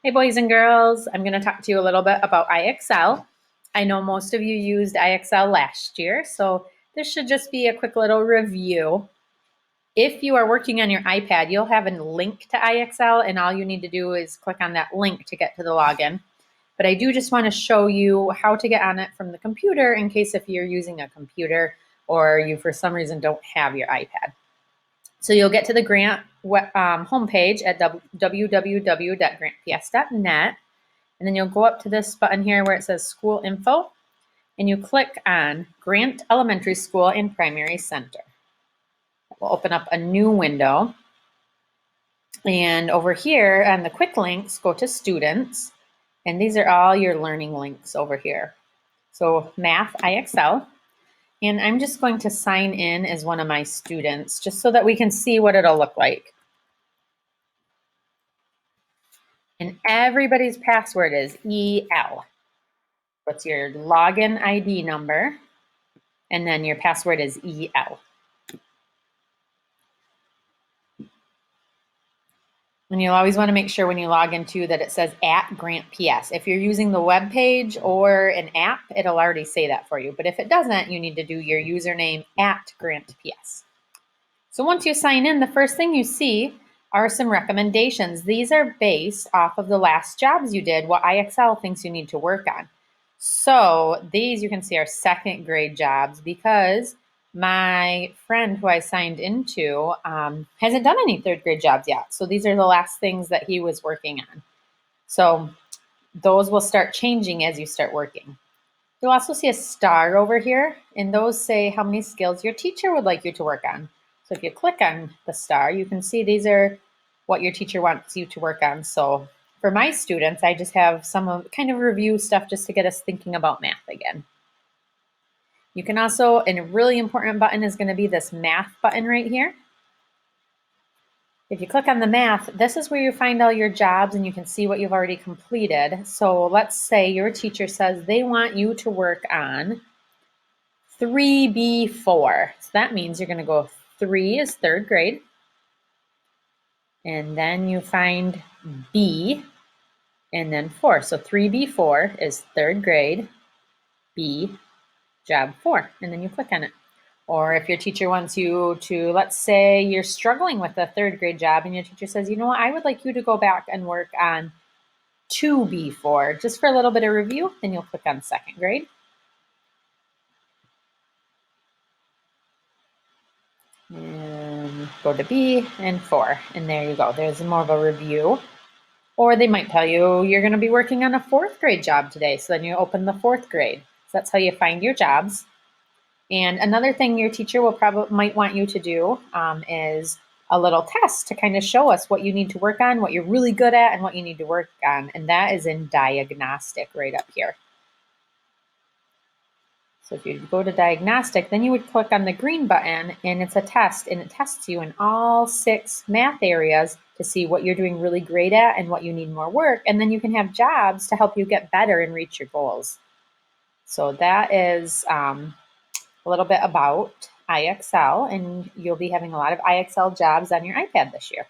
Hey boys and girls, I'm going to talk to you a little bit about IXL. I know most of you used IXL last year, so this should just be a quick little review. If you are working on your iPad, you'll have a link to IXL, and all you need to do is click on that link to get to the login. But I do just want to show you how to get on it from the computer in case if you're using a computer or you for some reason don't have your iPad. So you'll get to the grant homepage at www.grantps.net, and then you'll go up to this button here where it says School Info, and you click on Grant Elementary School and Primary Center. It will open up a new window. And over here on the quick links, go to Students, and these are all your learning links over here. So Math IXL. And I'm just going to sign in as one of my students just so that we can see what it'll look like. And everybody's password is EL. What's your login ID number? And then your password is EL. And you'll always want to make sure when you log into that it says @GrantPS. If you're using the web page or an app, it'll already say that for you. But if it doesn't, you need to do your username @GrantPS. So once you sign in, the first thing you see are some recommendations. These are based off of the last jobs you did, what IXL thinks you need to work on. So these you can see are second grade jobs because my friend who I signed into hasn't done any third grade jobs yet. So these are the last things that he was working on. So those will start changing as you start working. You'll also see a star over here, and those say how many skills your teacher would like you to work on. So if you click on the star, you can see these are what your teacher wants you to work on. So for my students, I just have some of kind of review stuff just to get us thinking about math again. You can also, and a really important button is going to be this math button right here. If you click on the math, this is where you find all your jobs and you can see what you've already completed. So let's say your teacher says they want you to work on 3B4. So that means you're going to go 3 is third grade. And then you find B and then 4. So 3B4 is third grade, B, job 4. And then you click on it. Or if your teacher wants you to, let's say you're struggling with a third grade job and your teacher says, you know what, I would like you to go back and work on 2B4 just for a little bit of review, then you'll click on second grade. And go to B and 4. And there you go. There's more of a review. Or they might tell you you're going to be working on a fourth grade job today. So then you open the fourth grade. So that's how you find your jobs. And another thing your teacher might want you to do is a little test to kind of show us what you need to work on, what you're really good at, and what you need to work on. And that is in diagnostic right up here. So if you go to diagnostic, then you would click on the green button and it's a test, and it tests you in all 6 math areas to see what you're doing really great at and what you need more work. And then you can have jobs to help you get better and reach your goals. So that is a little bit about IXL, and you'll be having a lot of IXL jobs on your iPad this year.